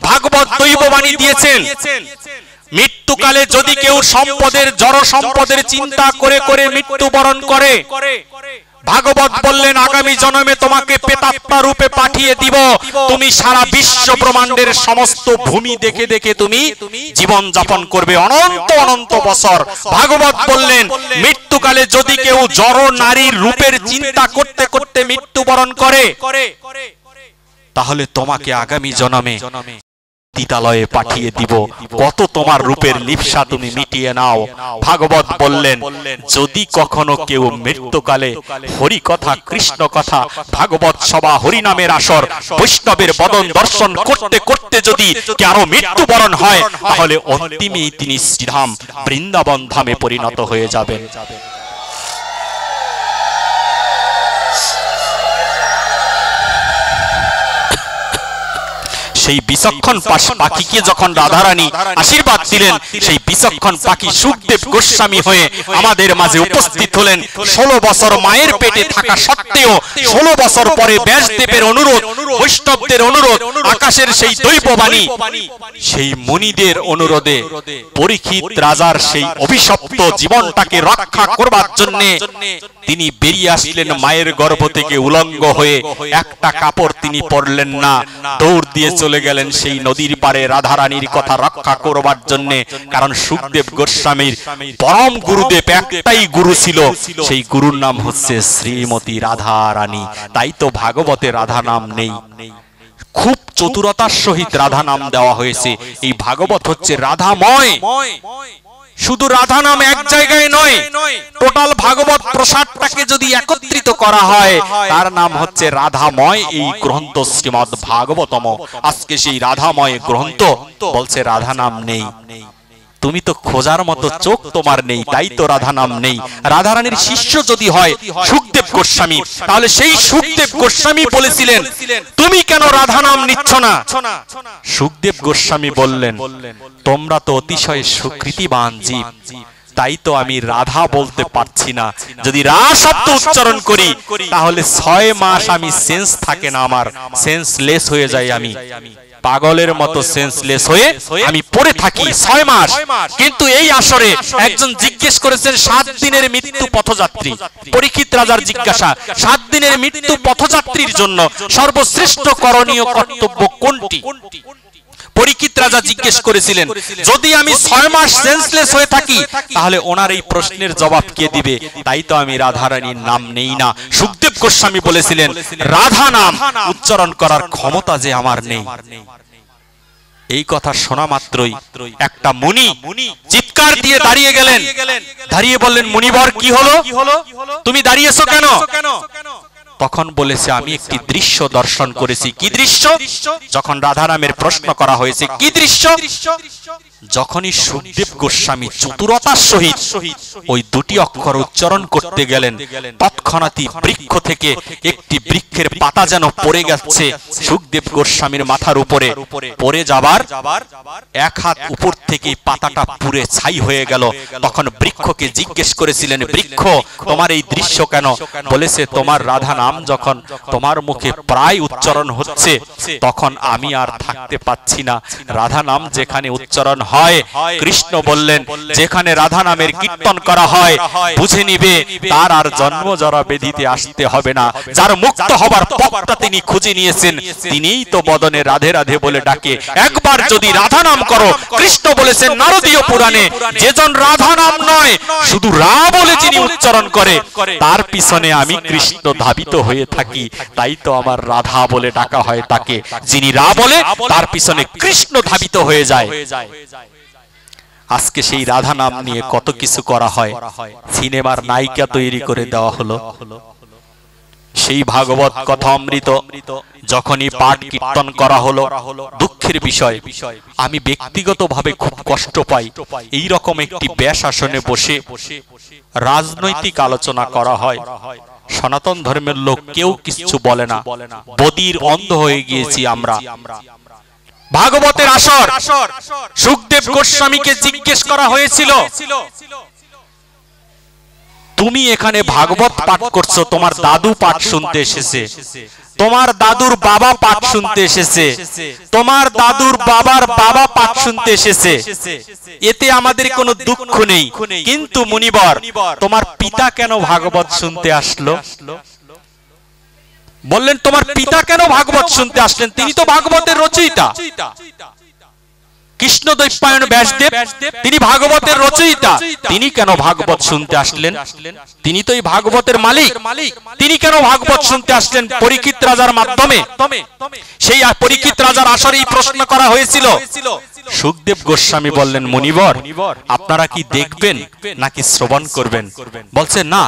ভাগবত দৈববাণী দিয়েছেন, মৃত্যুকালে যদি কেউ সম্পদের, জড় সম্পদের চিন্তা করে করে মৃত্যুবরণ করে, ভাগবত বললেন আগামী জন্মে তোমাকে প্রেতাত্মা রূপে পাঠিয়ে দিব, তুমি সারা বিশ্ব ব্রহ্মাণ্ডের সমস্ত ভূমি দেখে দেখে তুমি জীবন যাপন করবে অনন্ত অনন্ত বছর। ভাগবত বললেন মৃত্যুকালে যদি কেউ জড় নারীর রূপের চিন্তা করতে করতে মৃত্যুবরণ করে, তাহলে তোমাকে আগামী জন্মে তিতালয়ে পাঠিয়ে দিব, কত তোমার রূপের লিপ্সা তুমি মিটিয়ে নাও। ভাগবত বললেন যদি কখনো কেউ মৃত্যুকালে হরি কথা, কৃষ্ণ কথা, ভাগবত সভা, হরিনামের আসর, বৈষ্ণবের বদন দর্শন করতে করতে যদি কারো মৃত্যুবরণ হয়, তাহলে অন্তিমেই তিনি শ্রীধাম বৃন্দাবন ধামে পরিণত হয়ে যাবেন। সেই বিচক্ষণ পাখিকে যখন রাধারানী আশীর্বাদ দিলেন, সেই বিচক্ষণ পাখি সুখদেব গোস্বামী হয়ে আমাদের মাঝে উপস্থিত হলেন। 16 বছর মায়ের পেটে থাকা সত্ত্বেও 16 বছর পরে ব্যাসদেবের অনুরোধ, বৈষ্ণবদের অনুরোধ, আকাশের সেই দৈববাণী, সেই মুনিদের অনুরোধে পরীক্ষিত রাজার সেই অভিশপ্ত জীবনটাকে রক্ষা করবার জন্য তিনি বেরিয়ে আসলেন মায়ের গর্ভ থেকে উলঙ্গ হয়ে। একটা কাপড় তিনি পরলেন না, দৌড় দিয়ে চলে গেলেন সেই নদীর পারে রাধারানীর কথা রক্ষা করবার জন্য। কারণ সুখদেব গোস্বামীর পরম গুরুদেব একটাই গুরু ছিল, সেই গুরুর নাম হচ্ছে শ্রীমতী রাধারানী। তাই তো ভাগবতে রাধা নাম নেই, খুব চতুরতার সহিত রাধা নাম দেওয়া হয়েছে। এই ভাগবত হচ্ছে রাধাময়। শুধু রাধা নাম এক জায়গায় নয়, টোটাল ভাগবত প্রসাদটাকে যদি একত্রিত করা হয় তার নাম হচ্ছে রাধাময় এই গ্রন্থ শ্রীমদ্ ভাগবতম। আজকে সেই রাধাময় গ্রন্থ বলছে রাধা নাম নেই। তুমি তো খোঁজার মতো চোখ তোমার নেই, তাই তো রাধা নাম নেই। রাধারানীর শিষ্য যদি হয় সুখদেব গোস্বামী, তাহলে সেই সুখদেব গোস্বামী বলেছিলেন তুমি কেন রাধা নাম নিচ্ছ না? সুখদেব গোস্বামী বললেন তোমরা তো অতিশয় সুকৃতিবান জীব, তাই তো আমি রাধা বলতে পারছি না। যদি রা শব্দ উচ্চারণ করি তাহলে 6 মাস আমি সেন্স থাকে না, আমার সেন্সলেস হয়ে যায়, আমি পাগলের মতো সেন্সলেস হয়ে আমি পড়ে থাকি 6 মাস। কিন্তু এই আসরে একজন জিজ্ঞেস করেছেন 7 দিনের মৃত্যু পথযাত্রী। পরীক্ষিত রাজার জিজ্ঞাসা 7 দিনের মৃত্যু পথযাত্রীর জন্য সর্বশ্রেষ্ঠ করণীয় কর্তব্য কোনটি? পরীক্ষিত রাজা জিজ্ঞেস করেছিলেন যদি আমি 6 মাস সেন্সলেস হয়ে থাকি তাহলে ওনার এই প্রশ্নের জবাব কে দিবে? তাই তো আমি রাধারানীর নাম নেই না। সুখদেব গোস্বামী বলেছিলেন রাধা নাম উচ্চারণ করার ক্ষমতা যে আমার নেই। এই কথা শোনা মাত্রই একটা মুনি চিৎকার দিয়ে দাঁড়িয়ে গেলেন, দাঁড়িয়ে বললেন মুনিবর কি হলো, তুমি দাঁড়িয়েছো কেন? তখন বলেছে আমি একটি দৃশ্য দর্শন করেছি। কি দৃশ্য? যখন রাধা নামের প্রশ্ন করা হয়েছে কি দৃশ্য, যখনই সুখদেব গোস্বামী চতুরতার সহিত ওই 2টি অক্ষর উচ্চারণ করতে গেলেন, তৎক্ষণাৎই বৃক্ষ থেকে একটি বৃক্ষের পাতা যেন পড়ে গেছে সুখদেব গোস্বামীর মাথার উপরে। পড়ে যাবার 1 হাত উপর থেকে পাতাটা পুড়ে ছাই হয়ে গেল। তখন বৃক্ষকে জিজ্ঞেস করেছিলেন বৃক্ষ তোমার এই দৃশ্য কেন? বলেছে তোমার রাধা নাম যখন তোমার মুখে প্রায় উচ্চারণ হচ্ছে তখন আমি আর থাকতে পাচ্ছি না। রাধা নাম যেখানে উচ্চারণ হয়, কৃষ্ণ বললেন যেখানে রাধা নামের কীর্তন করা হয় বুঝে নিবে তার আর জন্ম জরা ব্যাধিতে আসতে হবে না। যার মুক্ত হবার পথটা তিনি খুঁজে নিয়েছেন, তিনিই তো বদনে রাধে রাধে বলে ডাকে। একবার যদি রাধা নাম করো, কৃষ্ণ বলেছেন নারদীয় পুরাণে যেজন রাধা নাম নয় শুধু রা বলে যিনি উচ্চারণ করে তার পিছনে আমি কৃষ্ণ ধাবিত হয়ে থাকি। তাই তো আমার রাধা বলে ডাকা হয় তাকে। যিনি রা বলে তার পিছনে কৃষ্ণ ধাবিত হয়ে যায়। আজকে সেই রাধা নাম নিয়ে কত কিছু করা হয়, সিনেমার নায়িকা তৈরি করে দেওয়া হলো। সেই ভাগবত কথা অমৃত যখনই পাঠ কীর্তন করা হলো, দুঃখের বিষয় আমি ব্যক্তিগতভাবে খুব কষ্ট পাই এই রকম একটি ব্যাস আসনে বসে রাজনৈতিক আলোচনা করা হয়। সনাতন ধর্মের লোক কেউ কিছু বলে না, বদির অন্ধ হয়ে গিয়েছি আমরা। ভাগবতের আসর সুখদেব গোস্বামীকে জিজ্ঞেস করা হয়েছিল তুমি এখানে ভাগবত পাঠ করছো, তোমার দাদু পাঠ শুনতে এসেছে, তোমার দাদুর বাবা পাঠ শুনতে এসেছে, তোমার দাদুর বাবার বাবা পাঠ শুনতে এসেছে, এতে আমাদের কোনো দুঃখ নেই। কিন্তু মুনিবর, তোমার পিতা কেন ভাগবত শুনতে আসলো? বললেন তোমার পিতা কেন ভাগবত শুনতে আসলেন? তিনি তো ভাগবতের রচয়িতা। কৃষ্ণদ্বৈপায়ন ব্যাসদেব তিনি ভাগবতের রচয়িতা, তিনি কেন ভাগবত শুনতে আসলেন? তিনি তো এই ভাগবতের মালিক, তিনি কেন ভাগবত শুনতে আসলেন? পরীক্ষিত রাজার মাধ্যমে, সেই পরীক্ষিত রাজার আসরেই প্রশ্ন করা হয়েছিল। সুখদেব গোস্বামী বললেন, মুনিবর আপনারা কি দেখবেন নাকি শ্রবণ করবেন? বলছে না,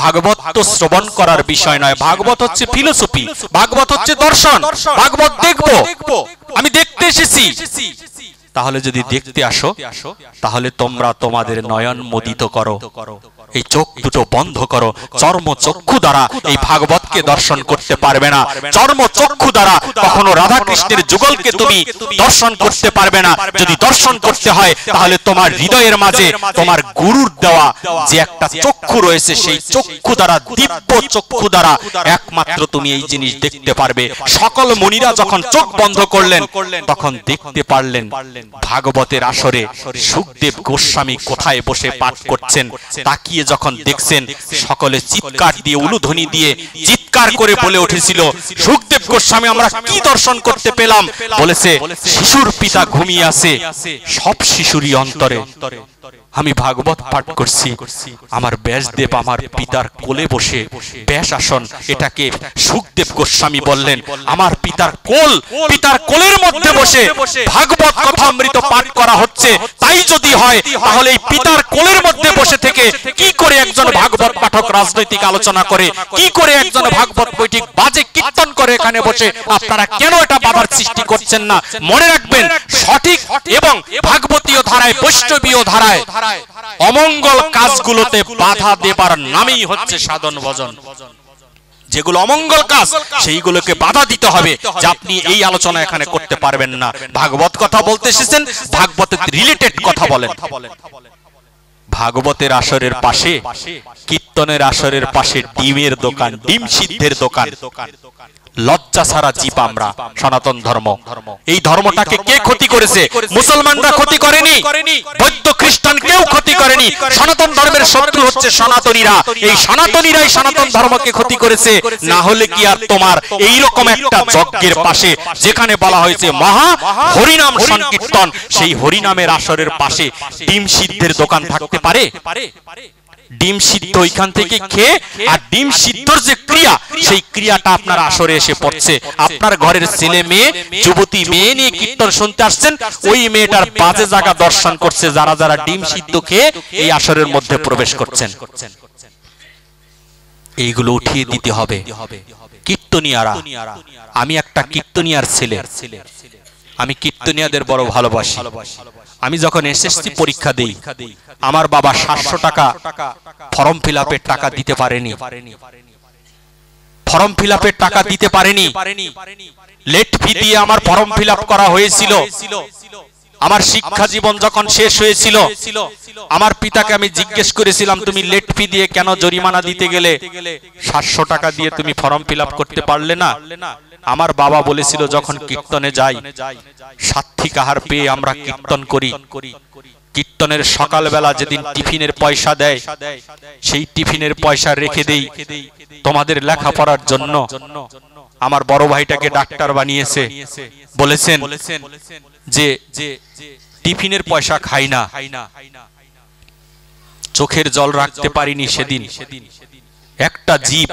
ভাগবত তো শ্রবণ করার বিষয় নয়, ভাগবত হচ্ছে ফিলোসফি, ভাগবত হচ্ছে দর্শন, ভাগবত দেখবো, আমি দেখতে এসেছি। তাহলে যদি দেখতে আসো, তাহলে তোমরা তোমাদের নয়ন মোদিত করো, এই চোখ দুটো বন্ধ করো। চর্ম চক্ষু দ্বারা এই ভাগবতকে দর্শন করতে পারবে না, চর্ম চক্ষু দ্বারা কখনো রাধা কৃষ্ণের যুগলকে তুমি দর্শন করতে পারবে না। যদি দর্শন করতে হয়, তাহলে তোমার হৃদয়ের মাঝে তোমার গুরুর দেওয়া যে একটা চক্ষু রয়েছে, সেই চক্ষু দ্বারা, দিব্য চক্ষু দ্বারা একমাত্র তুমি এই জিনিস দেখতে পারবে। সকল মুনিরা যখন চোখ বন্ধ করলেন, তখন দেখতে পারলেন ভাগবতের আসরে সুখদেব গোস্বামী কোথায় বসে পাঠ করছেন। তাকিয়ে যখন দেখছেন, সকলে চিৎকার দিয়ে, উলুধ্বনি দিয়ে চিৎকার করে বলে উঠেছিল, সুখদেব গোস্বামী আমরা কি দর্শন করতে পেলাম? বলেছে, শিশুর পিতা ঘুমিয়ে আছে সব শিশুরই অন্তরে। আমি ভাগবত পাঠ করছি, আমার ব্যাসদেব আমার পিতার কোলে বসে, ব্যাস আসন, এটাকে সুখদেব গোস্বামী বললেন আমার পিতার কোল, পিতার কোলের মধ্যে বসে ভাগবত কথামৃত পাঠ করা হচ্ছে। তাই যদি হয়, তাহলে এই পিতার কোলের মধ্যে বসে থেকে কি করে একজন ভাগবত পাঠক রাজনৈতিক আলোচনা করে, কি করে একজন ভাগবত বৈঠিক বাজে কীর্তন করে এখানে বসে? আপনারা কেন এটা বাধার সৃষ্টি করছেন না? মনে রাখবেন, সঠিক এবং ভাগবতীয় ধারায়, বৈষ্ণবীয় ধারায় অমঙ্গল কাজগুলোতে বাধা দেবার নামই হচ্ছে সাধন ভজন। যেগুলো অমঙ্গল কাজ, সেইগুলোকে বাধা দিতে হবে যে আপনি এই আলোচনা এখানে করতে পারবেন না। ভাগবত কথা বলতে এসেছেন, ভাগবতের রিলেটেড কথা বলেন। ভাগবতের আসরের পাশে, কীর্তনের আসরের পাশে ডিমের দোকান, ডিম সিদ্ধের দোকান। লজ্জা ছাড়া জীব আমরা, সনাতন ধর্ম। এই ধর্মটাকে কে ক্ষতি করেছে? মুসলমানরা ক্ষতি করেনি, বৌদ্ধ খ্রিস্টান কেউ ক্ষতি করেনি। সনাতন ধর্মের শত্রু হচ্ছে সনাতনীরা। এই সনাতনীরাই সনাতন ধর্মকে ক্ষতি করেছে। না হলে কি আর তোমার এইরকম একটা যজ্ঞের পাশে, যেখানে বলা হয়েছে মহা হরিনাম সংকীর্তন, সেই হরিনামের আসরের পাশে ডিম সিদ্ধের দোকান থাকতে পারে? ডিম সিদ্ধ ওইখান থেকে খেয়ে, আর ডিম সিদ্ধর যে ক্রিয়া, সেই ক্রিয়াটা আপনার আসরে এসে পড়ছে। আপনার ঘরের ছেলে মেয়ে, যুবতী মেয়ে নিয়ে কীর্তন শুনতে আসছেন, ওই মেয়েটার বাজে জায়গা দর্শন করছে যারা যারা ডিম সিদ্ধ খেয়ে এই আসরের মধ্যে প্রবেশ করছেন। এইগুলো উঠিয়ে দিতে হবে। কীর্তনিয়ারা, আমি একটা কীর্তনিয়ার ছেলে, আমি কীর্তনিয়াদের বড় ভালোবাসি। আমি যখন এসএসসি পরীক্ষা দেই, আমার বাবা 700 টাকা ফর্ম ফিল আপের টাকা দিতে পারেনি, ফর্ম ফিল আপের টাকা দিতে পারেনি। লেট ফি দিয়ে আমার ফর্ম ফিল আপ করা হয়েছিল। আমার শিক্ষা জীবন যখন শেষ হয়েছিল, আমার পিতাকে আমি জিজ্ঞেস করেছিলাম, তুমি লেট ফি দিয়ে কেন জরিমানা দিতে গেলে? 700 টাকা দিয়ে তুমি ফর্ম ফিল আপ করতে পারলে না? আমার বাবা বলেছিল, যখন কীর্তনে যাই, সাত্ত্বিক আহার পেয়ে আমরা কীর্তন করি। কীর্তনের সকালবেলা যেদিন টিফিনের পয়সা দেয়, সেই টিফিনের পয়সা রেখে দেই তোমাদের লেখাপড়ার জন্য। আমার বড় ভাইটাকে ডাক্তার বানিয়েছে, বলেছেন যে টিফিনের পয়সা খাই না। চোখের জল রাখতে পারিনি সেদিন। একটা জীব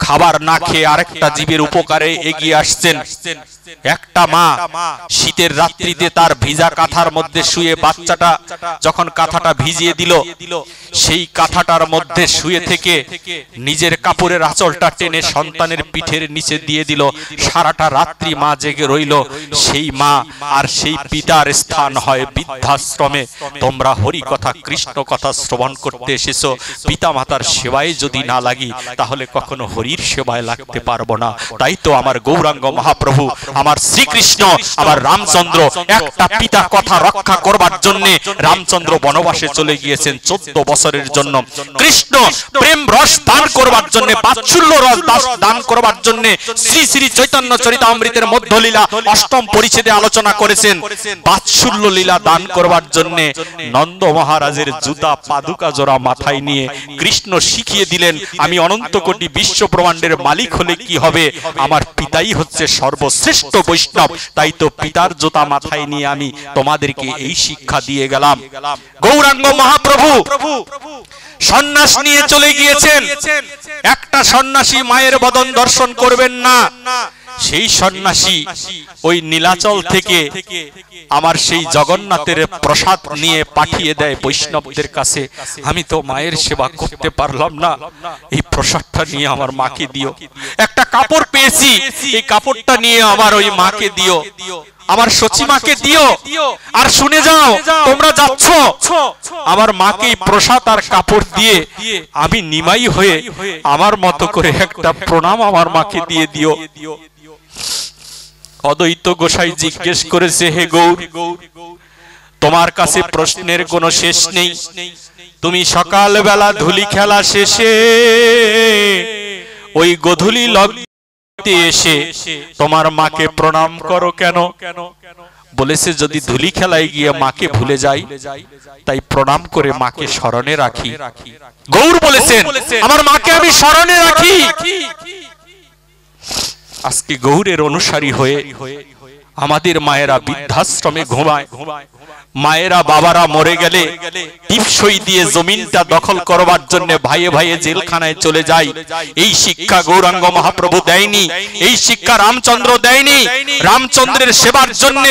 খাবার না খেয়ে আরেকটা জীবের উপকারে এগিয়ে আসছেন। একটা মা শীতের রাত্রিতে তার ভিজা কাঁথার মধ্যে শুয়ে, বাচ্চাটা যখন কাঁথাটা ভিজিয়ে দিল, সেই কাঁথাটার মধ্যে শুয়ে থেকে নিজের কাপড়ের আঁচলটা টেনে সন্তানের পিঠের নিচে দিয়ে দিল। সারাটা রাত্রি মা জেগে রইল। সেই মা আর সেই পিতার স্থান হয় বৃদ্ধাশ্রমে। তোমরা হরি কথা, কৃষ্ণ কথা শ্রবণ করতে এসেছো, পিতা মাতার সেবায় যদি না লাগি তাহলে কখনো হরির সেবায় লাগতে পারবো না। তাই তো আমার গৌরাঙ্গ মহাপ্রভু, আমার শ্রীকৃষ্ণ, আমার রামচন্দ্র একটা পিতা কথা রক্ষা করবার জন্য রামচন্দ্র বনবাসে চলে গিয়েছেন 14 বছরের জন্য। কৃষ্ণ প্রেম রস দান করবার জন্য, বাৎসল্য রস দান করবার জন্য শ্রী শ্রী চৈতন্য চরিতামৃতের মধ্যলীলা 8ম পরিচ্ছেদে আলোচনা করেছেন। বাৎসল্য লীলা দান করবার জন্য নন্দ মহারাজের জুতা পাদুকা জোড়া মাথায় নিয়ে কৃষ্ণ শিখিয়ে দিলেন, আমি অনন্ত কোটি বিশ্ব ব্রহ্মাণ্ডের মালিক হলে কি হবে, আমার পিতাই হচ্ছে সর্বশ্রেষ্ঠ বৈষ্ণব। তাই তো পিতার জুতা মাথায় নিয়ে আমি তোমাদেরকে এই শিক্ষা দিয়ে গেলাম। গৌরাঙ্গ মহাপ্রভু সন্ন্যাস নিয়ে চলে গিয়েছেন। একটা সন্ন্যাসী মায়ের বদন দর্শন করবেন না। সেই সন্ন্যাসী ওই নীলাচল থেকে আমার সেই জগন্নাথের প্রসাদ নিয়ে পাঠিয়ে দেয় বৈষ্ণবদের কাছে, আমি তো মায়ের সেবা করতে পারলাম না, এই প্রসাদটা নিয়ে আমার মাকে দিও। একটা কাপড় পেয়েছি, এই কাপড়টা নিয়ে আমার ওই মাকে দিও, আমার সচিমাকে দিও। আর শুনে যাও, তোমরা যাচ্ছ, আমার মাকে প্রসাদ আর কাপড় দিয়ে আমি নিমাই হয়ে আমার মতো করে একটা প্রণাম আমার মাকে দিয়ে দিও। অদ্বৈত গোসাই জিজ্ঞেস করেছে, হে গৌর, তোমার কাছে প্রশ্নের কোনো শেষ নেই। তুমি সকালবেলা ধুলি খেলা শেষে ওই গোধূলি লগ্নে এসে তোমার মাকে প্রণাম করো কেন? বলেছে, যদি ধুলি খেলায় গিয়ে মাকে ভুলে যাই, তাই প্রণাম করে মাকে স্মরণে রাখি। গৌর বলেছেন, আমার মাকে আমি স্মরণে রাখি। আজকে গৌরের অনুসারী হয়ে আমাদের মায়েরা বৃদ্ধাশ্রমে ঘুমায়, মায়েরা বাবারা মরে গেলে টিপসই দিয়ে জমিনটা দখল করবার জন্য ভাইয়ে ভাইয়ে জেলখানায় চলে যায়। এই শিক্ষা গৌরাঙ্গ মহাপ্রভু দেয়নি, এই শিক্ষা রামচন্দ্র দেয়নি। রামচন্দ্রের সেবার জন্য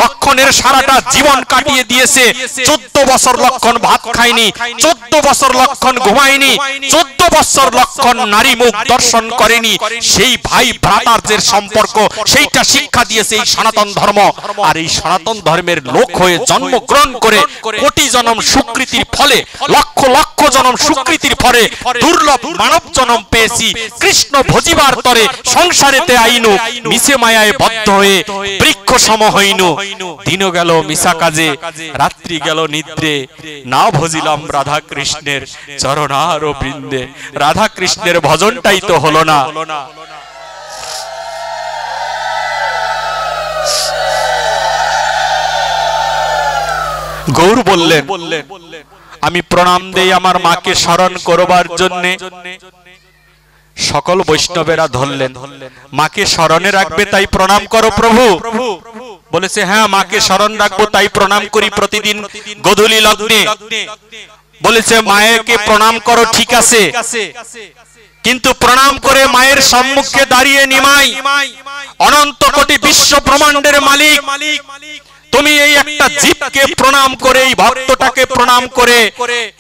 লক্ষণের সারাটা জীবন কাটিয়ে দিয়েছে। 14 বছর লক্ষণ ভাত খায়নি, 14 বছর লক্ষণ ঘুমায়নি, 14 বছর লক্ষণ নারী মুখ দর্শন করেনি। সেই ভাই ভ্রাতার সম্পর্ক, সেইটা শিক্ষা দিয়েছে এই সনাতন ধর্ম। আর এই সনাতন ধর্মের লোক হয়ে জন্মগ্রহণ করে কোটি জন্ম সুকৃতির ফলে, লক্ষ লক্ষ জন্ম সুকৃতির ফলে দুর্লভ মানব জন্ম পেয়েছি। কৃষ্ণ ভজিবার তরে সংসারেতে আইনু, মিছে মায়ায় বদ্ধ হয়ে বৃক্ষ সম হইনু। দিন গেল মিশা কাজে, রাত্রি গেল নিদ্রে, না ভজিলাম রাধা কৃষ্ণের চরণার বৃন্দে। রাধা কৃষ্ণের ভজনটাই তো হলো না। গৌর বললেন, আমি প্রণাম দেই আমার মাকে স্মরণ করবার জন্য। সকল বৈষ্ণবেরা ধরলেন, মাকে স্মরণে রাখবে তাই প্রণাম করো প্রভু। বলেছে, হ্যাঁ মাকে স্মরণ রাখবো তাই প্রণাম করি প্রতিদিন গোধূলি লগ্নে। বলেছে, মায়েকে প্রণাম করো, ঠিক আছে, কিন্তু প্রণাম করে মায়ের সম্মুখে দাঁড়িয়ে নিমাই, অনন্ত কোটি বিশ্ব ব্রহ্মাণ্ডের মালিক, তুমি এই একটা জীবকে প্রণাম করে, এই ভক্তটাকে প্রণাম করে,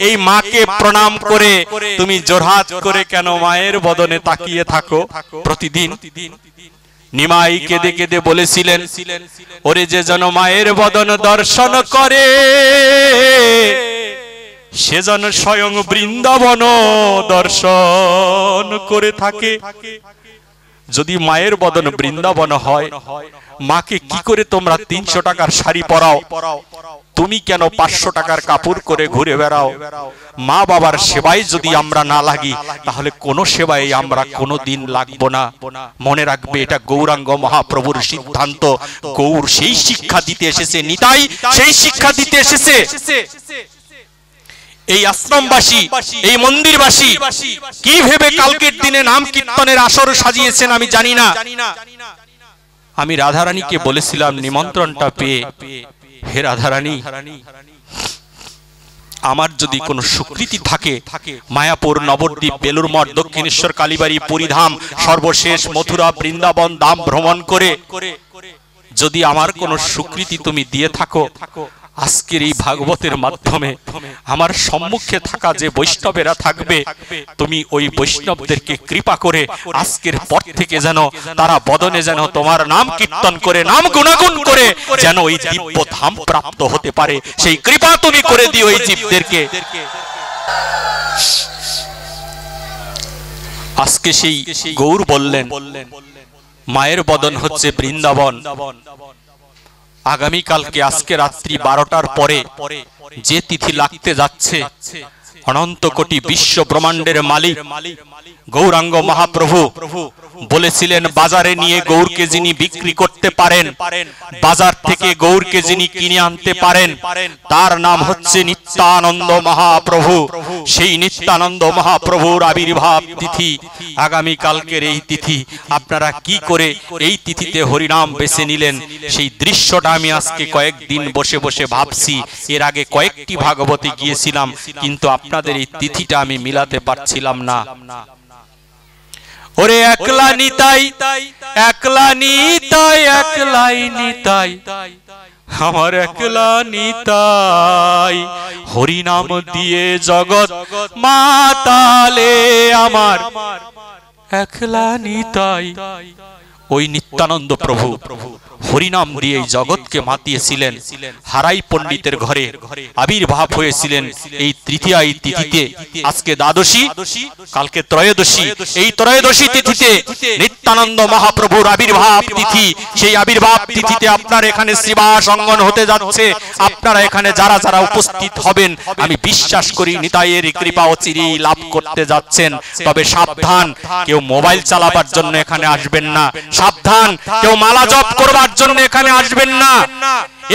এই মাকে প্রণাম করে তুমি জোরহাত করে কেন মায়ের বদনে তাকিয়ে থাকো প্রতিদিন? নিমাই কেঁদে কেঁদে বলেছিলেন, ওরে যে জন মায়ের বদন দর্শন করে, সে যেন স্বয়ং বৃন্দাবন দর্শন করে থাকে। যদি মায়ের বদন বৃন্দাবন হয়, মাকে কি করে তোমরা 300 টাকার শাড়ি পরাও? তুমি কেন 500 টাকার কাপড় করে ঘুরে বেড়াও? মা বাবার সেবায় যদি আমরা না লাগি, তাহলে কোন সেবায় আমরা কোনোদিন লাগবো না। মনে রাখবে, এটা গৌরাঙ্গ মহাপ্রভুর সিদ্ধান্ত। গৌর সেই শিক্ষা দিতে এসেছে, নিতাই সেই শিক্ষা দিতে এসেছে। এই আশ্রমবাসী, এই মন্দিরবাসী কি ভেবে কালকের দিনে নাম কীর্তনের আসর সাজিয়েছেন আমি জানি না। আমি রাধারানীকে বলেছিলাম নিমন্ত্রণটা পেয়ে, হে রাধারানী, আমার যদি কোনো সুকৃতি থাকে, মায়াপুর, নবদ্বীপ, বেলুর মঠ, দক্ষিণেশ্বর, কালীবাড়ি, পুরীধাম, সর্বশেষ মথুরা, বৃন্দাবন ধাম ভ্রমণ করে যদি আমার কোনো সুকৃতি তুমি দিয়ে থাকো, আজকের এই ভাগবতের মাধ্যমে আমার সম্মুখে থাকা যে বৈষ্ণবেরা থাকবে, তুমি ওই বৈষ্ণবদেরকে কৃপা করে আজকের পর থেকে যেন তারা বদনে যেন তোমার নাম কীর্তন করে, নাম গুণাগুণ করে যেন ওই দিব্য ধাম প্রাপ্ত হতে পারে, সেই কৃপা তুমি করে দিও এই জীবদেরকে। আজকে সেই গৌর বললেন মায়ের বদন হচ্ছে বৃন্দাবন। আগামী কালকে আজকে রাত্রি 12টার পরে যে তিথি লাগতে যাচ্ছে, অনন্ত কোটি বিশ্ব ব্রহ্মাণ্ডের মালিক গৌরাঙ্গ মহাপ্রভু বলেছিলেন বাজারে নিয়ে গৌরকে যিনি বিক্রি করতে পারেন, বাজার থেকে গৌরকে যিনি কিনে আনতে পারেন, তার নাম হচ্ছে নিত্যানন্দ মহাপ্রভু। সেই নিত্যানন্দ মহাপ্রভুর আবির্ভাব তিথি আগামী কালকের এই তিথি। আপনারা কি করে এই তিথিতে হরিনাম বেছে নিলেন, সেই দৃশ্যটা আমি আজকে কয়েকদিন বসে বসে ভাবছি। এর আগে কয়েকটি ভাগবতে গিয়েছিলাম, কিন্তু আপনাদের এই তিথিটা আমি মিলাতে পারছিলাম না। ওরে একলা নিতাই, একলা নিতাই, একলাই নিতাই, আমার একলা নিতাই, হরিনাম দিয়ে জগৎ মাতালে আমার একলা নিতাই। ওই নিত্যানন্দ প্রভু হরিনাম দিয়ে জগৎকে মাতিয়েছিলেন। হারাই পণ্ডিতের ঘরে আবির্ভাব হয়েছিলেন এই তৃতীয় তিথিতে। আজকে দ্বাদশী, কালকে ত্রয়োদশী। এই ত্রয়োদশী তিথিতে নিত্যানন্দ মহাপ্রভুর আবির্ভাব তিথি। সেই আবির্ভাব তিথিতে আপনার এখানে শ্রীবাস অঙ্গন হতে যাচ্ছে। আপনারা এখানে যারা যারা উপস্থিত হবেন, আমি বিশ্বাস করি নিতাইয়ের কৃপা অচিরেই লাভ করতে যাচ্ছেন। তবে সাবধান, কেউ মোবাইল চালাবার জন্য এখানে আসবেন না। সাবধান, কেউ মালা জপ করবার জন্য এখানে আসবেন না।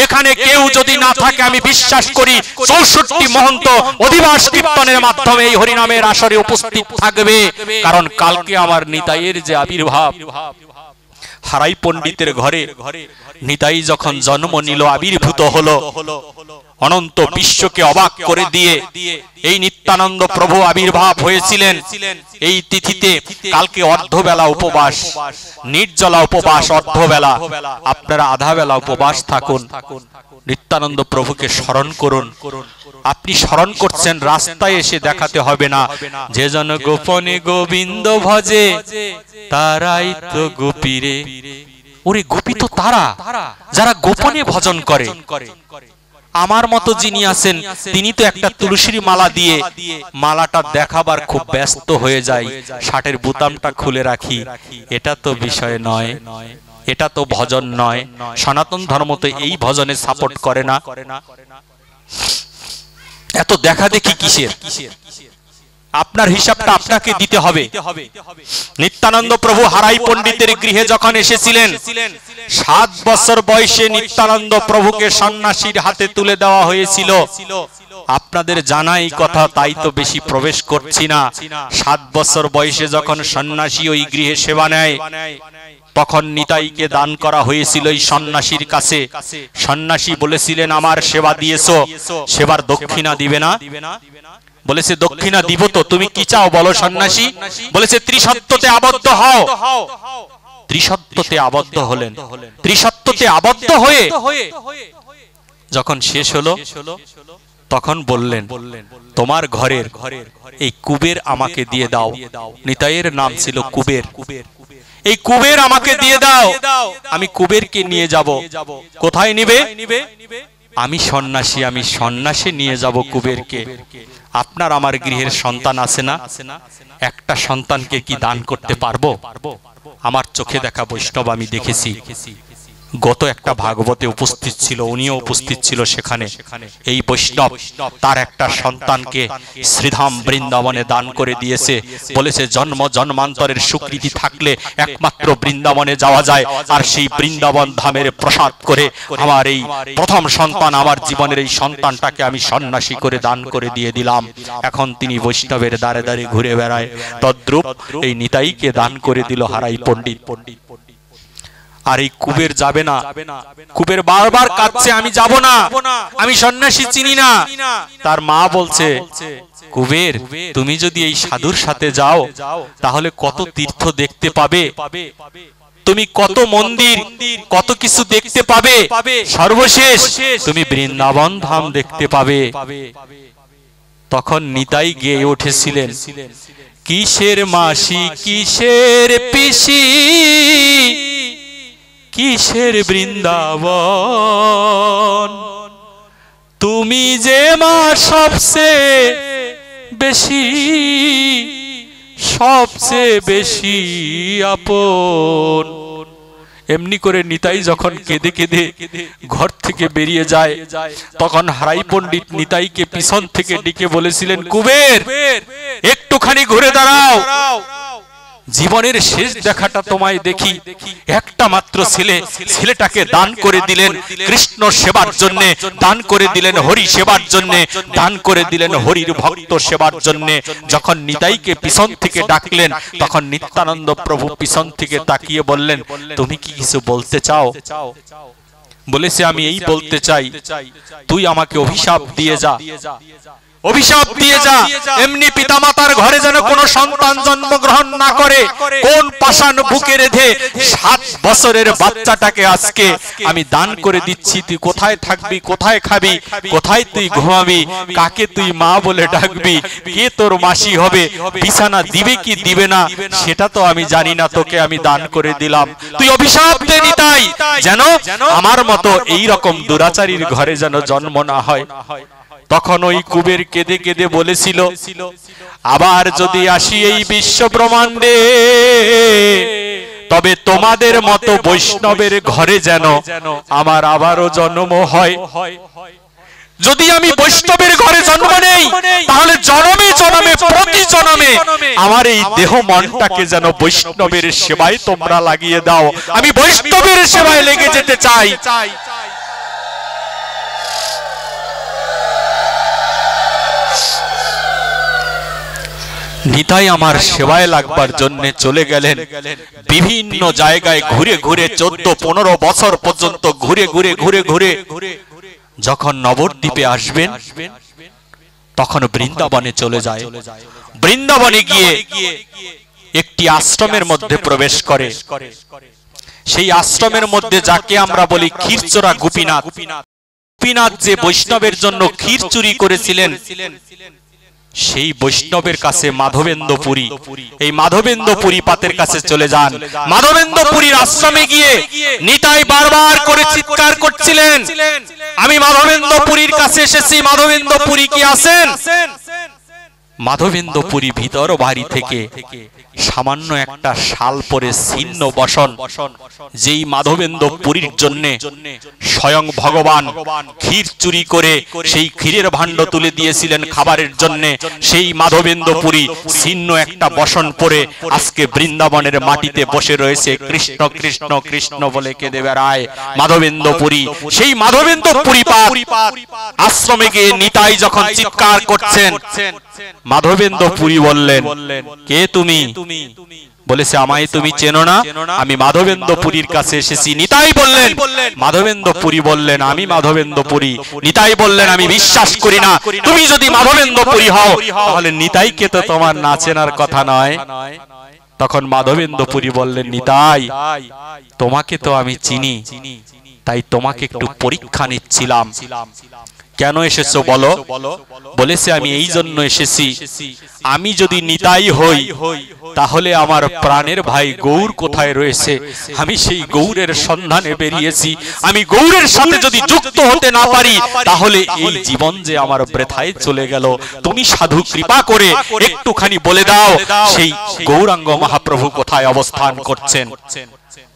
এখানে কেউ যদি না থাকে, আমি বিশ্বাস করি 64 মহন্ত অধিবাস কীর্তনের মাধ্যমে এই হরিনামের আসরে উপস্থিত থাকবে। কারণ কালকে আমার নিতাইয়ের যে আবির্ভাব, হারাই পণ্ডিতের ঘরে নিতাই যখন জন্ম নিল, আবির্ভূত হলো, অনন্ত বিশ্বকে অবাক করে দিয়ে এই নিত্যানন্দ প্রভু আবির্ভাব হয়েছিলেন এই তিথিতে। কালকে অর্ধবেলা উপবাস, নির্জলা উপবাস অর্ধবেলা। আপনারা আধা বেলা উপবাস থাকুন, নিত্যানন্দ প্রভুকে স্মরণ করুন। আপনি স্মরণ করছেন, রাস্তায় এসে দেখাতে হবে না। যে জন গোপনে গোবিন্দ ভজে তারাই তো গোপীরে। ওরে গোপী তো তারা যারা গোপনে ভজন করে। আমার মতো যিনি আছেন, তিনি তো একটা তুলসীর মালা দিয়ে মালাটা দেখাবার খুব ব্যস্ত হয়ে যায়, শার্টের বোতামটা খুলে রাখি। এটা তো বিষয় নয়, এটা তো ভজন নয়। সনাতন ধর্ম তো এই ভজনে সাপোর্ট করে না। এত দেখা দেখি কিসের? আপনার হিসাবটা আপনাকে দিতে হবে। নিত্যানন্দ প্রভু হারাই পণ্ডিতের গৃহে যখন এসেছিলেন, 7 বছর বয়সে নিত্যানন্দ প্রভুকে সন্ন্যাসীর হাতে তুলে দেওয়া হয়েছিল। আপনাদের জানাই কথা, তাই তো বেশি প্রবেশ করছি না। 7 বছর বয়সে যখন সন্ন্যাসী ওই গৃহে সেবা নেয়, তখন নিতাইকে দান করা হয়েছিল এই সন্ন্যাসীর কাছে। সন্ন্যাসী বলেছিলেন, আমার সেবা দিয়েছো, সেবার দক্ষিণা দিবে না? বলেছে, দক্ষিণা দিব তো, তুমি কি চাও বলো সন্ন্যাসী? বলেছে, ত্রিসত্যতে আবদ্ধ হও। ত্রিসত্যতে আবদ্ধ হলেন। ত্রিসত্যতে আবদ্ধ হয়ে যখন শেষ হলো, তখন বললেন, তোমার ঘরের এই কুবের আমাকে দিয়ে দাও। নিতাইয়ের নাম ছিল কুবের। এই কুবের আমাকে দিয়ে দাও, আমি কুবেরকে নিয়ে যাব। কোথায় নিবে? আমি সন্ন্যাসী, আমি সন্ন্যাসী নিয়ে যাব কুবেরকে। আপনার আমার গৃহের সন্তান আছে না? একটা সন্তানকে কি দান করতে পারবো? আমার চোখে দেখা বৈষ্ণব আমি দেখেছি। গত একটা ভাগবতে উপস্থিত ছিল, উনিও উপস্থিত ছিল সেখানে। এই বৈষ্ণব তার একটা সন্তানকে শ্রীধাম বৃন্দাবনে দান করে দিয়েছে। বলেছে, জন্ম জন্মান্তরের স্বীকৃতি থাকলে একমাত্র বৃন্দাবনে যাওয়া যায়। আর সেই বৃন্দাবন ধামের প্রসাদ করে আমার এই প্রথম সন্তান, আমার জীবনের এই সন্তানটাকে আমি সন্ন্যাসী করে দান করে দিয়ে দিলাম। এখন তিনি বৈষ্ণবের দ্বারে দ্বারে ঘুরে বেড়ায়। তদ্রূপ এই নিতাইকে দান করে দিল হারাই পণ্ডিত। আর এই কুবের যাবে না। কুবের বারবার কাঁদছে, আমি যাব না, আমি সন্ন্যাসী চিনি না। তার মা বলছে, কুবের তুমি যদি এই সাধুর সাথে যাও, তাহলে কত তীর্থ দেখতে পাবে, তুমি কত মন্দির, কত কিছু দেখতে পাবে, সর্বশেষ তুমি বৃন্দাবন ধাম দেখতে পাবে। তখন নিতাই গেয়ে উঠেছিলেন, কিসের মাসি কিসের পিসি, কিসের বৃন্দাবন, তুমি যে মা সবচেয়ে বেশি সবচেয়ে বেশি আপন। এমনি করে নিতাই যখন কেঁদে কেঁদে ঘর থেকে বেরিয়ে যায়, তখন হারাই পণ্ডিত নিতাইকে পিছন থেকে ডেকে বলেছিলেন, কুবের একটুখানি ঘুরে দাঁড়াও, জীবনের শেষ দেখাটা তোমায় দেখি। একটা মাত্র ছেলে, ছেলেটাকে দান করে দিলেন কৃষ্ণ সেবার জন্য, দান করে দিলেন হরি সেবার জন্য, দান করে দিলেন হরির ভক্ত সেবার জন্য। যখন নিতাইকে পিছন থেকে ডাকলেন, তখন নিত্যানন্দ প্রভু পিছন থেকে তাকিয়ে বললেন, তুমি কি কিছু বলতে চাও? বলেছে, আমি এই বলতে চাই, তুই আমাকে অভিশাপ দিয়ে যা, অভিশাপ দিয়ে যা, এমনি পিতামাতার ঘরে যেন কোনো সন্তান জন্মগ্রহণ না করে। কোন পাষাণ বুকে রেধে 7 বছরের বাচ্চাটাকে আজকে আমি দান করে দিচ্ছি। তুই কোথায় থাকবি, কোথায় খাবি, কোথায় তুই ঘুমাবি, কাকে তুই মা বলে ডাকবি, কে তোর মাসি হবে, বিছানা দিবে কি দিবে না সেটা তো আমি জানি না, তোকে আমি দান করে দিলাম। তুই অভিশাপ দে নিতাই, যেন আমার মতো এই রকম দুরাচারীর ঘরে যেন জন্ম না হয়। তখন ওই কুবের কেঁদে কেঁদে বলেছিল, আবার যদি আসি এই বিশ্ব ব্রহ্মাণ্ডে, তবে তোমাদের মতো বৈষ্ণবের ঘরে যেন আমার আবারও জন্ম হয়। যদি আমি বৈষ্ণবের ঘরে জন্ম নেই, তাহলে জন্মে জন্মে প্রতি জন্মে আমার এই দেহ মনটাকে যেন বৈষ্ণবের সেবায় তোমরা লাগিয়ে দাও। আমি বৈষ্ণবের সেবায় লেগে যেতে চাই। নিতাই আমার সেবায় লাগবার জন্য চলে গেলেন। বিভিন্ন জায়গায় ঘুরে ঘুরে 14-15 বছর পর্যন্ত ঘুরে ঘুরে ঘুরে ঘুরে যখন নবদ্বীপে আসবেন, তখন বৃন্দাবনে চলে যায়। বৃন্দাবনে গিয়ে একটি আশ্রমের মধ্যে প্রবেশ করে। সেই আশ্রমের মধ্যে যাকে আমরা বলি ক্ষীরচোরা গোপীনাথ, গোপীনাথ যে বৈষ্ণবের জন্য ক্ষীর চুরি করেছিলেন, সেই বৈষ্ণবের কাছে মাধবেন্দ্রপুরী, এই মাধবেন্দ্রপুরী পাতের কাছে চলে যান। মাধবেন্দ্রপুরীর আশ্রমে গিয়ে নিতাই বারবার করে চিৎকার করছিলেন, আমি মাধবেন্দ্রপুরীর কাছে এসেছি, মাধবেন্দ্রপুরী কি আছেন? মাধবেন্দ্রপুরী ভিতর বাড়ি থেকে সামান্য একটা শাল পরে ছিন্ন বসন, যেই মাধবেন্দ্রপুরীর জন্য স্বয়ং ভগবান ক্ষীর চুরি করে সেই ক্ষীরের ভাণ্ড তুলে দিয়েছিলেন খাবারের জন্য, সেই মাধবেন্দ্রপুরী ছিন্ন একটা বসন পরে আজকে বৃন্দাবনের মাটিতে বসে রয়েছে, কৃষ্ণ কৃষ্ণ কৃষ্ণ বলে কেঁদে বেড়ায় মাধবেন্দ্রপুরী। সেই মাধবেন্দ্রপুরী আশ্রমে গিয়ে নিতাই যখন চিৎকার করছেন, মাধবেন্দ্রপুরী বললেন, কে তুমি? বলেছে, আমায় তুমি চেনো না, আমি মাধবেন্দ্রপুরীর কাছে এসেছি। নিতাই বললেন, মাধবেন্দ্রপুরী বললেন, আমি মাধবেন্দ্রপুরী। নিতাই বললেন, আমি বিশ্বাস করি না, তুমি যদি মাধবেন্দ্রপুরী হও তাহলে নিতাইকে তো তোমার না চেনার কথা নয়। তখন মাধবেন্দ্রপুরী বললেন, নিতাই, তোমাকে তো আমি চিনি, তাই তোমাকে একটু পরীক্ষা নিচ্ছিলাম। কেন এসেছো বলো? বলেছে, আমি এই জন্য এসেছি, আমি যদি নিতাই হই তাহলে আমার প্রাণের ভাই গৌর কোথায় রয়েছে, আমি সেই গৌরের সন্ধানে বেরিয়েছি। আমি গৌরের সাথে যদি যুক্ত হতে না পারি তাহলে এই জীবন যে আমার বৃথায় চলে গেল। তুমি সাধু কৃপা করে একটুখানি বলে দাও সেই গৌরাঙ্গ মহাপ্রভু কোথায় অবস্থান করছেন।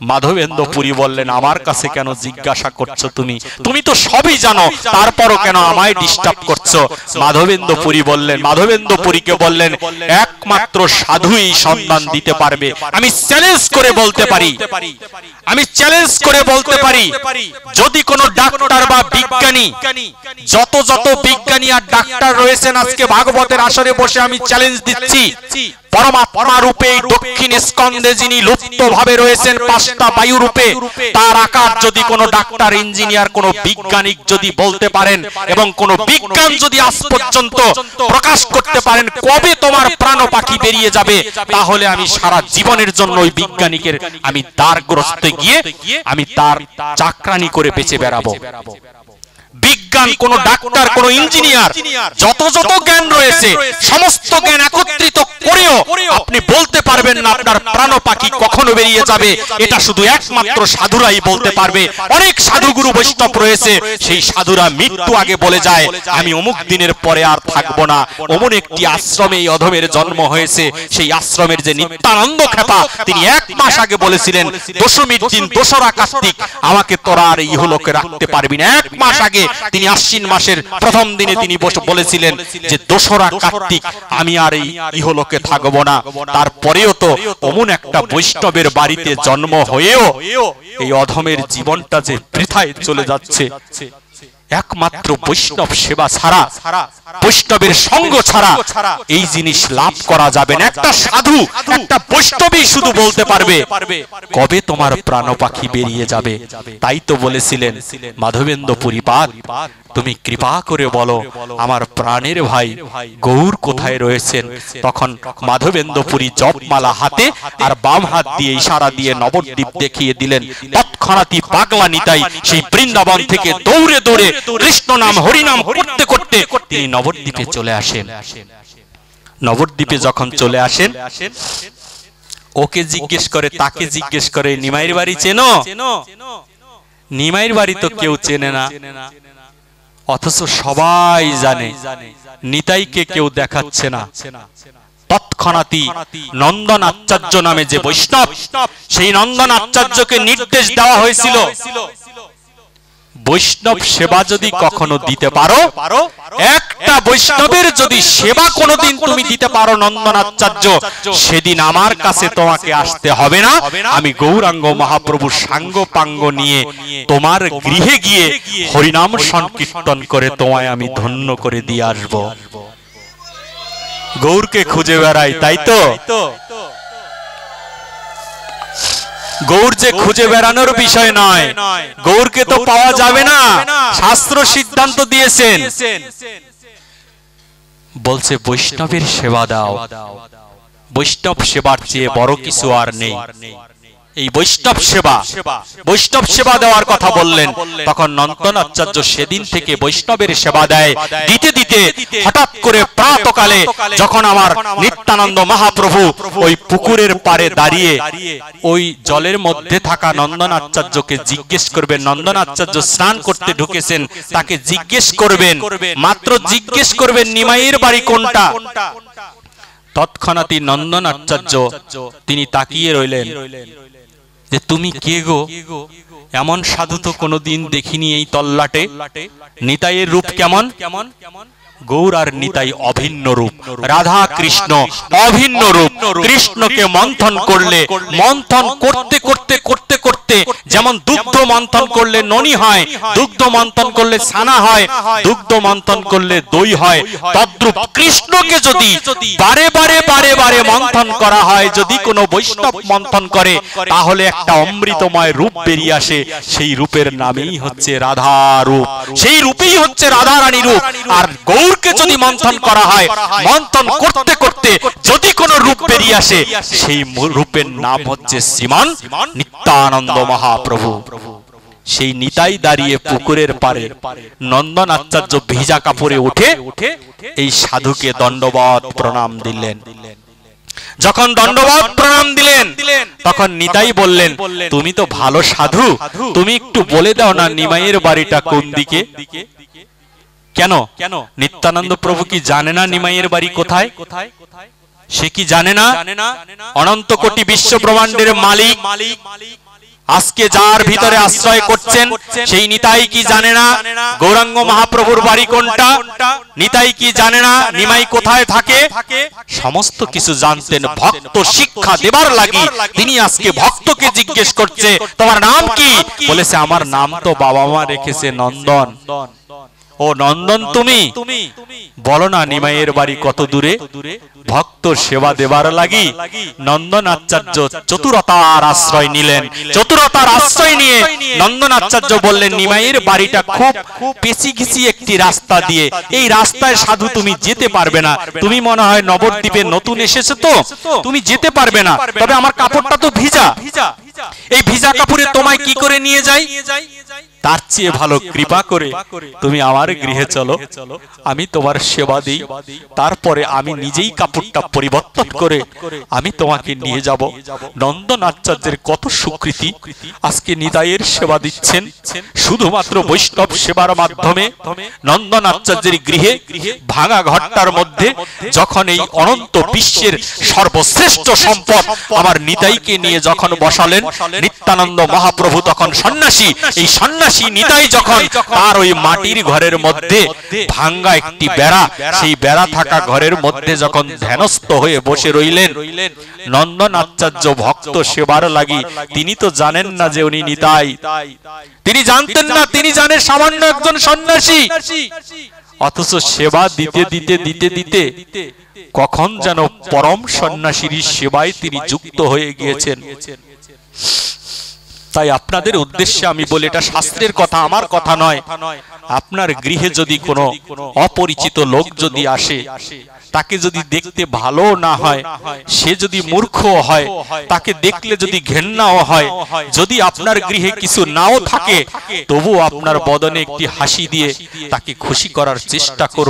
মাধবেন্দ্রপুরী বললেন, আমার কাছে কেন জিজ্ঞাসা করছো? তুমি তুমি তো সবই জানো, তারপরও কেন আমায় ডিস্টার্ব করছো? মাধবেন্দ্রপুরী বললেন, মাধবেন্দ্রপুরীকে বললেন, একমাত্র সাধুই সন্ধান দিতে পারবে। আমি চ্যালেঞ্জ করে বলতে পারি, আমি চ্যালেঞ্জ করে বলতে পারি, যদি কোনো ডাক্তার বা বিজ্ঞানী, যত যত বিজ্ঞানী আর ডাক্তার রয়েছেন আজকে ভাগবতের আসরে বসে আমি চ্যালেঞ্জ দিচ্ছি, পরমাত্মা রূপে দক্ষিণ স্কন্ধে যিনি লুপ্ত ভাবে রয়েছেন 5টা বায়ু রূপে, তার আকার যদি কোনো ডাক্তার, ইঞ্জিনিয়ার, কোনো বিজ্ঞানিক যদি বলতে পারেন এবং কোনো বিজ্ঞান যদি আজ পর্যন্ত প্রকাশ করতে পারেন কবে তোমার প্রাণ পাখি বেরিয়ে যাবে, তাহলে আমি সারা জীবনের জন্য ওই বিজ্ঞানিকের আমি দ্বারগ্রস্তে গিয়ে আমি তার চাকরানি করে বেঁচে বেড়াবো। বিজ্ঞান বিজ্ঞান, কোন ডাক্তার, কোন ইঞ্জিনিয়ার, যত যত জ্ঞান রয়েছে সমস্ত জ্ঞান একত্রিত করেও আপনি বলতে পারবেন না আপনার প্রাণ পাখি কখনো বেরিয়ে যাবে। এটা শুধু একমাত্র সাধুরাই বলতে পারবে। অনেক সাধুগুরু বৈষ্ণব রয়েছে, সেই সাধুরা মৃত্যু আগে বলে যায় আমি অমুক দিনের পরে আর থাকবো না। অমন একটি আশ্রমে এই অধমের জন্ম হয়েছে। সেই আশ্রমের যে নিত্যানন্দ খেপা, তিনি 1 মাস আগে বলেছিলেন দশমীর দিন দোসরা কার্তিক আমাকে তোরা আর ইহলোকে রাখতে পারবি না। 1 মাস আগে তিনি আশ্বিন মাসের প্রথম দিনে তিনি বলেছিলেন যে দোসরা কার্তিক আমি আর এই ইহলোকে থাকবো না। তারপরেও তো অমন একটা বৈষ্ণবের বাড়িতে জন্ম হয়েও এই অধমের জীবনটা যে বৃথায় চলে যাচ্ছে। একমাত্র বৈষ্ণব সেবা ছাড়া, বৈষ্ণবের সঙ্গ ছাড়া এই জিনিস লাভ করা যাবে না। একটা সাধু, একটা বৈষ্ণবই শুধু বলতে পারবে কবে তোমার প্রাণ পাখি বেরিয়ে যাবে। তাই তো বলেছিলেন মাধবেন্দ্র পুরীপাদ, তুমি কৃপা করে বলো আমার প্রাণের ভাই গৌর কোথায় রয়েছেন। তখন মাধবেন্দ্র পুরী জপমালা হাতে আর বাম হাত দিয়ে ইশারা দিয়ে নবদ্বীপ দেখিয়ে দিলেন। তৎক্ষণাৎই পাগলা নিতাই সেই বৃন্দাবন থেকে দৌড়ে দৌড়ে কৃষ্ণ নাম হরিনাম করতে করতে তিনি নবদ্বীপে চলে আসেন। নবদ্বীপে যখন চলে আসেন, ওকে জিজ্ঞেস করে, তাকে জিজ্ঞেস করে নিমাইয়ের বাড়ি চেনো? নিমাইয়ের বাড়ি তো কেউ চেনে না, অথচ সবাই জানে। নিতাইকে কেউ দেখাচ্ছে না। তৎক্ষণাৎই নন্দন আচার্য নামে যে বৈষ্ণব, সেই নন্দন আচার্যকে নির্দেশ দেওয়া হয়েছিল বৈষ্ণব সেবা যদি কখনো দিতে পারো, একটা বৈষ্ণবের যদি সেবা কোনোদিন তুমি দিতে পারো নন্দন আচার্য, সেদিন আমার কাছে তোমাকে আসতে হবে না। আমি গৌরাঙ্গ মহাপ্রভুর সাঙ্গ পাঙ্গ নিয়ে তোমার গৃহে গিয়ে হরিনাম সংকীর্তন করে তোমায় আমি ধন্য করে দিয়ে আসব। গৌরকে খুঁজে বেড়াই, তাই তো? গৌর যে খুঁজে বেড়ানোর বিষয় নয়, গৌরকে তো পাওয়া যাবে না, শাস্ত্র সিদ্ধান্ত দিয়েছেন। বলছে বৈষ্ণবের সেবা দাও। বৈষ্ণব সেবার চেয়ে বড় কিছু আর নেই। এই বৈষ্ণব সেবা দেওয়ার কথা বললেন। তখন নন্দন আচার্য সেদিন থেকে বৈষ্ণবের সেবা দেয়। দিতে দিতে হঠাৎ করে প্রাতকালে যখন আমার নিত্যানন্দ মহাপ্রভু ওই পুকুরের পাড়ে দাঁড়িয়ে ওই জলের মধ্যে থাকা নন্দন আচার্যকে জিজ্ঞেস করবেন, নন্দন আচার্য স্নান করতে ঢুকেছেন, তাকে জিজ্ঞেস করবেন, মাত্র জিজ্ঞেস করবেন নিমাইয়ের বাড়ি কোনটা। তৎক্ষণাৎই নন্দন আচার্য তিনি তাকিয়ে রইলেন যে তুমি কে গো? এমন সাধু তো কোনোদিন দেখিনি এই তল্লাটে। নিতাইয়ের রূপ কেমন? গৌর আর নিতাই অভিন্ন রূপ, রাধা কৃষ্ণ অভিন্ন রূপ। কৃষ্ণকে মন্থন করলে, মন্থন করতে করতে করতে করতে যেমন দুগ্ধ মন্থন করলে ননি হয়, দুগ্ধ মন্থন করলে ছানা হয়, দুগ্ধ মন্থন করলে দই হয়, তদ্রূপ কৃষ্ণকে যদি বারে বারে বারে বারে মন্থন করা হয়, যদি কোনো বৈষ্ণব মন্থন করে, তাহলে একটা অমৃতময় রূপ বেরিয়ে আসে। সেই রূপের নামেই হচ্ছে রাধা রূপ, সেই রূপেই হচ্ছে রাধা রানী রূপ। আর গৌরকে যদি মন্থন করা হয়, মন্থন করতে করতে যদি কোনো রূপ বেরিয়ে আসে, সেই রূপের নাম হচ্ছে শ্রীমান নিত্যানন্দ মহাপ্রভু। সেই নিতাই দাঁড়িয়ে পুকুরের পাড়ে, নন্দন আচার্য ভিজা কাপড়ে উঠে এই সাধুকে দণ্ডবত প্রণাম দিলেন। যখন দণ্ডবত প্রণাম দিলেন, তখন নিতাই বললেন, তুমি তো ভালো সাধু, তুমি একটু বলে দাও না নিমাইয়ের বাড়িটা কোন দিকে। কেন? নিত্যানন্দ প্রভু কি জানে না নিমাইয়ের বাড়ি কোথায়? সে কি জানে না? অনন্ত কোটি বিশ্ব ব্রহ্মাণ্ডের মালিক আজকে যার ভিতরে আশ্রয় করছেন, সেই নিতাই কি জানে না গৌরাঙ্গ মহাপ্রভুর বাড়ি কোনটা? নিতাই কি জানে না নিমাই কোথায় থাকে? সমস্ত কিছু জানতেন। ভক্ত শিক্ষা দেবার লাগি তিনি আজকে ভক্তকে জিজ্ঞেস করছে, তোমার নাম কি? বলেছে, আমার নাম তো বাবা মা রেখেছে নন্দন। ও নন্দন, তুমি বলো না নিমাইয়ের বাড়ি কত দূরে? ভক্ত সেবা দেবার লাগি নন্দন আচার্য চতুরতার আশ্রয় নিলেন। চতুরতার আশ্রয় নিয়ে নন্দন আচার্য বললেন, নিমাইয়ের বাড়িটা খুব পেঁচি ঘিচি একটি রাস্তা দিয়ে, এই রাস্তায় সাধু তুমি যেতে পারবে না। তুমি মনে হয় নবদ্বীপে নতুন এসেছো তো, তুমি যেতে পারবে না। তবে আমার কাপড়টা তো ভিজা, এই ভিজা কাপড়ে তোমায় কি করে নিয়ে যাই? তার চেয়ে ভালো কৃপা করে তুমি আমার গৃহে চলো, আমি তোমার সেবা দিই, তারপরে আমি নিজেই কাপড়টা পরিবর্তন করে আমি তোমাকে নিয়ে যাব। নন্দন আচার্যের কত সুকৃতি, আজকে নিতাইয়ের সেবা দিচ্ছেন শুধুমাত্র বৈষ্ণব সেবার মাধ্যমে। নন্দন আচার্যের গৃহে ভাঙা ঘরটার মধ্যে যখন এই অনন্ত বিশ্বের সর্বশ্রেষ্ঠ সম্পদ আমার নিতাইকে নিয়ে যখন বসালেন, নিত্যানন্দ মহাপ্রভু তখন সন্ন্যাসী, এই সন্ন্যাসী নিতাই যখন তার ওই মাটির ঘরের মধ্যে ভাঙ্গা একটি বেড়া, সেই বেড়া থাকা ঘরের মধ্যে যখন ধ্যানস্থ হয়ে বসে রইলেন, নন্দন আচার্য ভক্ত সেবার লাগি, তিনি তো জানেন না যে উনি নিতাই, তিনি জানতেন না, তিনি জানেন সামান্য একজন সন্ন্যাসী। অথচ সেবা দিতে দিতে দিতে দিতে কখন যেন পরম সন্ন্যাসীর সেবায় তিনি যুক্ত হয়ে গিয়েছেন। তাই আপনাদের উদ্দেশ্যে আমি বলি, এটা শাস্ত্রের কথা, আমার কথা নয়। আপনার গৃহে যদি কোনো অপরিচিত লোক যদি আসে, তাকে যদি দেখতে ভালো না হয়, সে যদি মূর্খ হয়, তাকে দেখলে যদি ঘেন্নাও হয়, যদি আপনার গৃহে কিছু নাও থাকে, তবু আপনার বদনে একটি হাসি দিয়ে তাকে খুশি করার চেষ্টা করুন।